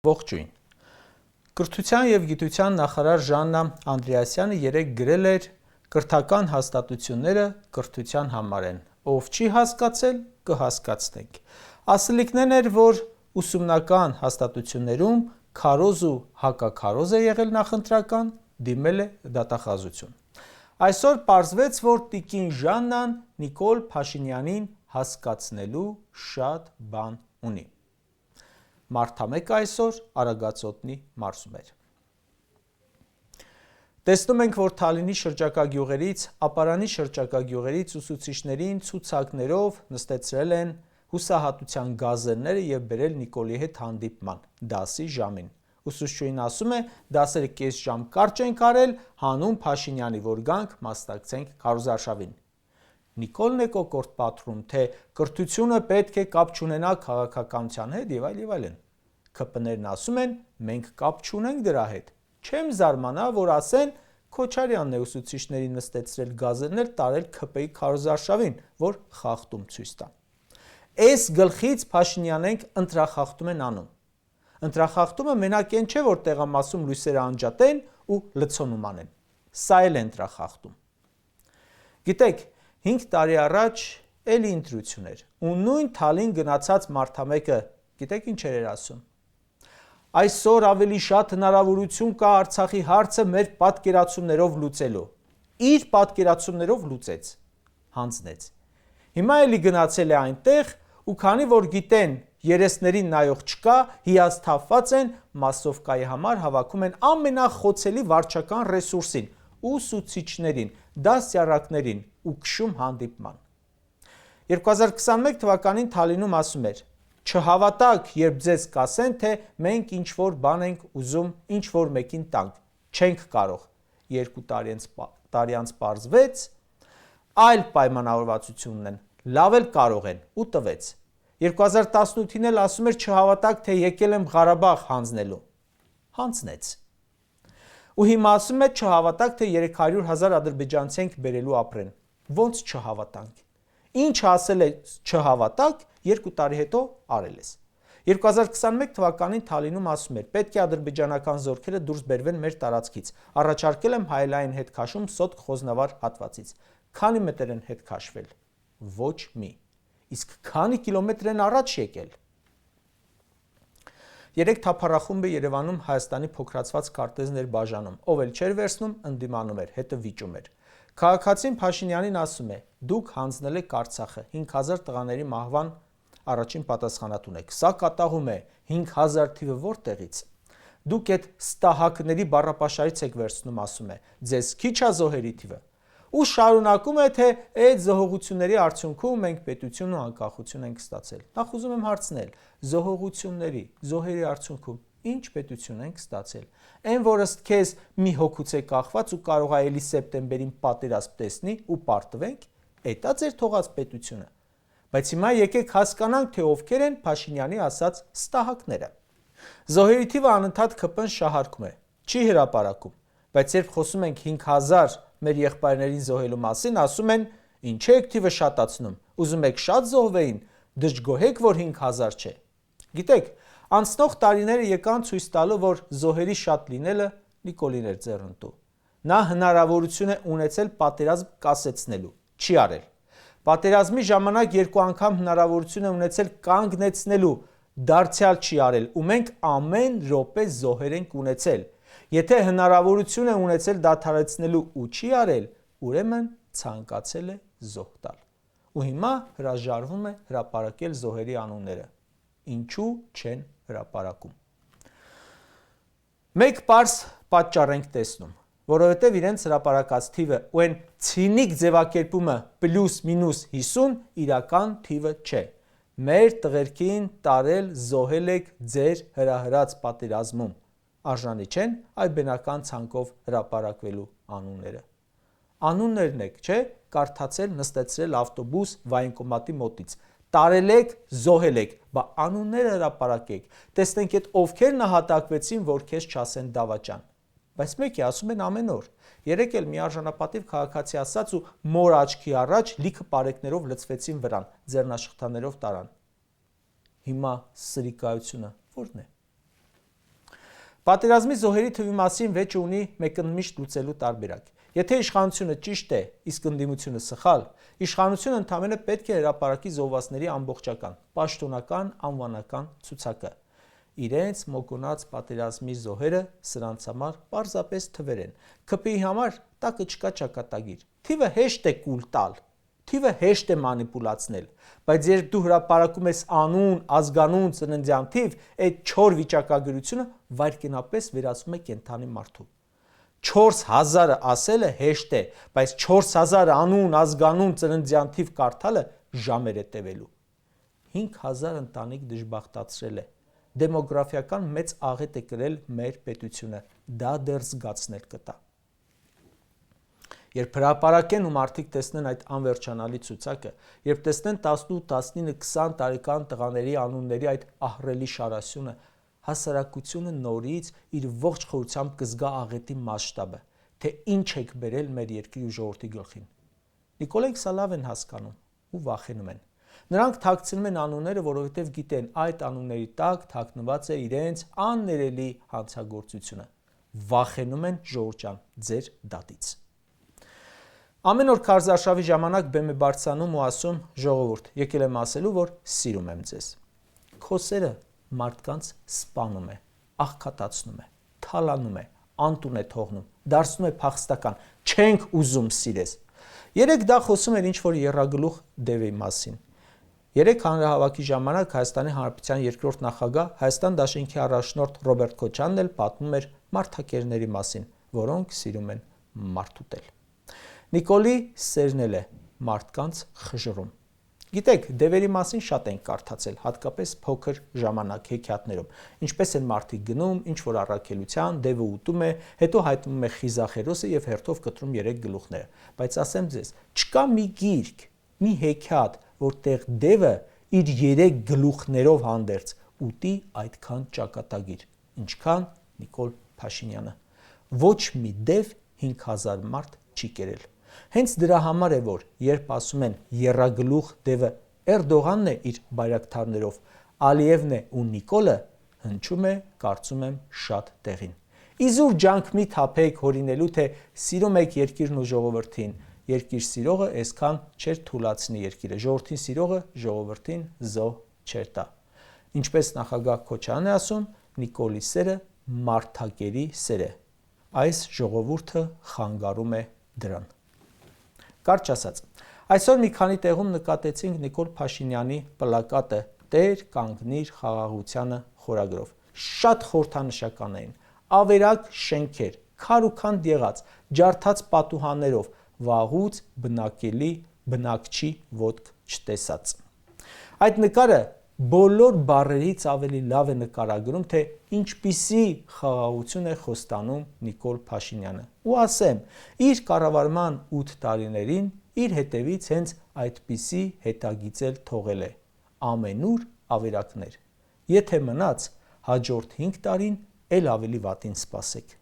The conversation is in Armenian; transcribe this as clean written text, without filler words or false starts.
Ողջույն։ Կրթության և գիտության նախարար Ժաննա Անդրեասյանը երեկ գրել էր «Կրթական հաստատությունները կրթության համար են, ով չի հասկացել, կհասկացնենք»։ Ասելիքն էր, որ ուսումնական հաստատություններում քարոզ ու հակաքարոզ է եղել նախընտրական, դիմել է դատախազություն։ Այսօր պարզվեց, որ տիկին Ժաննան Նիկոլ Փաշինյանին հասկացնելու շատ բան ունի։ Մարդամեկը այսօր Արագածոտնի մարզում էր։ Տեսնում ենք, որ Թալինի շրջակա գյուղերից, Ապարանի շրջակա գյուղերից ուսուցիչներին ցուցակներով նստեցրել են հուսահատության գազերները և բերել Նիկոլի հետ հանդիպման, դասի ժամին։ Ուսուցչուհին ասում է, դասերը կես ժամ կարճ ենք արել, հանուն Փաշինյանի, որ գանք մասնակցենք քարոզարշավին։ Նիկոլն է կոկորդ պատռում, թե կրթությունը պետք է կապ չունենա քաղաքականության հետ և այլն։ ՔՊ-ներն ասում են, մենք կապ չունենք դրա հետ։ Չեմ զարմանա, որ ասեն, Քոչարյանն է ուսուցիչներին նստեցրել գազերներ տարել ՔՊ-ի քարոզարշավին, որ խախտում ցույց տա։ Էս գլխից Փաշինյանենք ընտրախախտում են անում։ Ընտրախախտումը մենակ այն չէ, որ տեղամասում լույսերը անջատեն ու լցոնում անեն։ Սա էլ է ընտրախախտում։ Գիտեք, 5 տարի առաջ էլի ընտրություն էր, ու նույն Թալին գնացած մարդամեկը գիտեք ինչ էր ասում։ Այսօր ավելի շատ հնարավորություն կա Արցախի հարցը մեր պատկերացումներով լուծելու։ Իր պատկերացումներով լուծեց, հանձնեց։ Հիմա էլի գնացել է այնտեղ, ու քանի որ գիտեն երեսներին նայող չկա, հիասթափված են, մասովկայի համար հավաքում են ամենախոցելի վարչական ռեսուրսին, ուսուցիչներին, դասյարակներին ու քշում հանդիպման։ 2021 թվականին Թալինում ասում էր. «Չհավատաք, երբ ձեզ կասեն, թե մենք ինչ-որ բան ենք ուզում ինչ-որ մեկին տանք, չենք կարող»։ 2 տարի անց պարզվեց, այլ պայմանավորվածություն ունեն, լավ էլ կարող են ու տվեց։ 2018-ին էլ ասում էր չհավատաք, թե եկել եմ Ղարաբաղ հանձնելու, հանձնեց։ Ու հիմա ասում է չհավատաք, թե 300,000 ադրբեջանցի ենք բերելու ապրեն, ոնց չհավատանք։ Ինչ ասել է չհավատաք, 2 տարի հետո արել ես։ 2021 թվականին Թալինում ասում էր պետք է ադրբեջանական զորքերը դուրս բերվեն մեր տարածքից, առաջարկել եմ հայելային հետքաշում Սոտք Խոզնավար հատվածից, քանի մետր են հետ քաշվել, ոչ մի, իսկ քանի կիլոմետր են առաջ եկել։ Երեք թափառախումբը Երևանում Հայաստանի փոքրացված քարտեզներ բաժանում, ով էլ չէր վերցնում, ընդդիմանում էր, հետը վիճում էր։ Քաղաքացին Փաշինյանին ասում է. դուք հանձնել եք Արցախը 5000 տղաների մահվան առաջին պատասխանատուն եք։ Սա կատաղում է, 5000 թիվը որտեղից։ Դուք այդ ստահակների բառապաշարից եք վերցնում, ասում է, ձեզ քիչ է զոհերի թիվը։ Ու շարունակում է, թե այդ զոհողությունների արդյունքում մենք պետություն ու անկախություն ենք ստացել։ Նախ ուզում եմ հարցնել, զոհողությունների, զոհերի արդյունքում ինչ պետություն ենք ստացել։ Այն, որ ըստ քեզ մի հոգուց է կախված ու կարող է էլի սեպտեմբերին պատերազմ տեսնի ու պարտվենք, էտա ձեր թողած պետությունը։ Բայց հիմա եկեք հասկանանք, թե ովքեր են Փաշինյանի ասած ստահակները։ Զոհերի թիվը անընդհատ ՔՊ-ն շահարկում է, չի հրապարակում, բայց երբ խոսում ենք 5000 մեր եղբայրներին զոհելու մասին, ասում են, ինչ եք թիվը շատացնում, ուզում եք շատ զոհվեին, դժգոհեք, որ 5000 չէ։ Գիտեք, անցնող տարիները եկան ցույց տալու, որ զոհերի շատ լինելը Նիկոլին էր ձեռնտու։ Նա հնարավորություն է ունեցել պատերազմ կասեցնելու, չի արել։ Պատերազմի ժամանակ 2 անգամ հնարավորություն է ունեցել կանգնեցնելու, դարձյալ չի արել, ու մենք ամեն րոպե զոհեր ենք ունեցել։ Եթե հնարավորություն է ունեցել դադարեցնելու ու չի արել, ուրեմն ցանկացել է զոհ տալ։ Ու հիմա հրաժարվում է հրապարակել զոհերի անունները։ Ինչու չեն հրապարակում։ Մեկ պարզ պատճառ ենք տեսնում, որովհետև իրենց հրապարակած թիվը ու այն ցինիկ ձևակերպումը +- 50 իրական թիվը չէ։ Մեր տղերքին տարել զոհել եք ձեր հրահրած պատերազմում, արժանի չեն այ բնական ցանկով հրապարակվելու անունները։ Անուններն եք, չէ, կարդացել, նստեցրել ավտոբուս վայնկոմատի մոտից, տարել եք, զոհել եք, բա անունները հրապարակեք, տեսնենք այդ ովքեր նահատակվեցին, որ քեզ չասեն դավաճան։ Բայց մեկի ասում են ամեն օր։ Երեկ էլ մի արժանապատիվ քաղաքացի ասաց ու մոր աչքի առաջ լիքը պարեկներով լցվեցին վրան, ձեռնաշխտաներով տարան։ Հիմա սրիկայությունը ո՞րն է։ Պատերազմի զոհերի թվի մասին վեճը ունի մեկընդմիշտ լուծելու տարբերակ։ Եթե իշխանությունը ճիշտ է, իսկ ընդդիմությունը սխալ, իշխանությունը ընդամենը պետք է հրապարակի զոհվածների ամբողջական, պաշտոնական, անվանական ցուցակը։ Իրենց մոկոնած պատերազմի զոհերը սրանց համար պարզապես թվեր են։ ՔՊԻ-ի համար տակը չկա ճակատագիր։ Թիվը հեշտ է կուլ տալ, թիվը հեշտ է մանիպուլացնել, բայց երբ դու հրապարակում ես անուն, ազգանուն, ծննդյան թիվ, այդ չոր վիճակագրությունը վայրկենապես վերածվում է կենդանի մարդու։ 4000-ը ասելը հեշտ է, բայց 4000 անուն, ազգանուն, ծննդյան թիվ կարդալը ժամեր է տևելու։ 5000 ընտանիք դժբախտացրել է։ Դեմոգրաֆիական մեծ աղետ է կրել մեր պետությունը, դա դեռ զգացնել կտա։ Երբ հրապարակեն ու մարդիկ տեսնեն այդ անվերջանալի ցուցակը, երբ տեսնեն 18, 19, 20 տարեկան տղաների անունների այդ ահռելի շարասյունը, հասարակությունը նորից իր ողջ խորությամբ կզգա աղետի մասշտաբը, թե ինչ եք բերել մեր երկրի ու ժողովրդի գլխին։ Նիկոլայն սա լավ են հասկանում ու վախենում են։ Նրանք թաքցնում են անունները, որովհետև գիտեն այդ անունների տակ թաքնված է իրենց աններելի հանցագործությունը։ Վախենում են ժողովուրդ ջան, ձեր դատից։ Ամեն օր քարզարշավի ժամանակ բեմ է բարձրանում ու ասում ժողովուրդ, եկել եմ ասելու, որ սիրում եմ ձեզ։ Խոսերը մարդկանց սպանում է, աղքատացնում է, թալանում է, անտուն է թողնում, դարձնում է փախստական, չենք ուզում սիրես։ Երեք դա խոսում էր ինչ-որ եռագլուխ Դևի մասին։ Երեք հանրահավաքի ժամանակ Հայաստանի Հանրապետության երկրորդ նախագահ Հայաստան դաշինքի առաջնորդ Ռոբերտ Քոչանն էլ պատմում էր մարդակերների մասին, որոնք սիրում են մարդ ուտել։ Նիկոլի սերն էլ է մարդկանց խժռում։ Գիտեք, դևերի մասին շատ ենք կարդացել, հատկապես փոքր ժամանակ հեքիաթներում։ Ինչպես են մարդիկ գնում, ինչ որ առաքելության, դևը ուտում է, հետո հայտնվում է խիզախերոսը եւ հերթով կտրում 3 գլուխները։ Բայց ասեմ ձեզ, չկա մի գիրք, մի հեքիաթ, որտեղ դևը իր 3 գլուխներով հանդերձ ուտի այդքան ճակատագիր, ինչքան Նիկոլ Փաշինյանը։ Ոչ մի դև 5000 մարդ չի կերել։ Հենց դրա համար է, որ երբ ասում են եռագլուխ դևը Էրդողանն է իր բայրակթարներով, Ալիևն է ու Նիկոլը, հնչում է, կարծում եմ, շատ տեղին։ Իզուր ջանք մի թափեք հորինելու, թե սիրում եք երկիրն ու ժողովրդին, երկիր սիրողը այսքան չէր թուլացնի երկիրը, ժողովրդին սիրողը ժողովրդին զոհ չէր տա։ Ինչպես նախագահ Քոչանն է ասում, Նիկոլի սերը մարդակերի սեր է։ Այս ժողովուրդը խանգարում է դրան։ Կարճ ասած, այսօր մի քանի տեղում նկատեցինք Նիկոլ Փաշինյանի պլակատը «Տեր կանգնիր խաղաղությանը» խորագրով։ Շատ խորհրդանշական էին, ավերակ շենքեր, քարուքանդ եղած, ջարդած պատուհաններով, վաղուց բնակելի բնակչի ոտք չտեսած։ Այդ նկարը բոլոր բառերից ավելի լավ է նկարագրում, թե ինչպիսի խաղաղություն է խոստանում Նիկոլ Փաշինյանը։ Ու ասեմ, իր կառավարման 8 տարիներին իր հետևից հենց այդպիսի հետագիծել թողել է։ Ամենուր ավերակներ։ Եթե մնաց, հաջորդ 5 տարին էլ ավելի վատին սպասեք։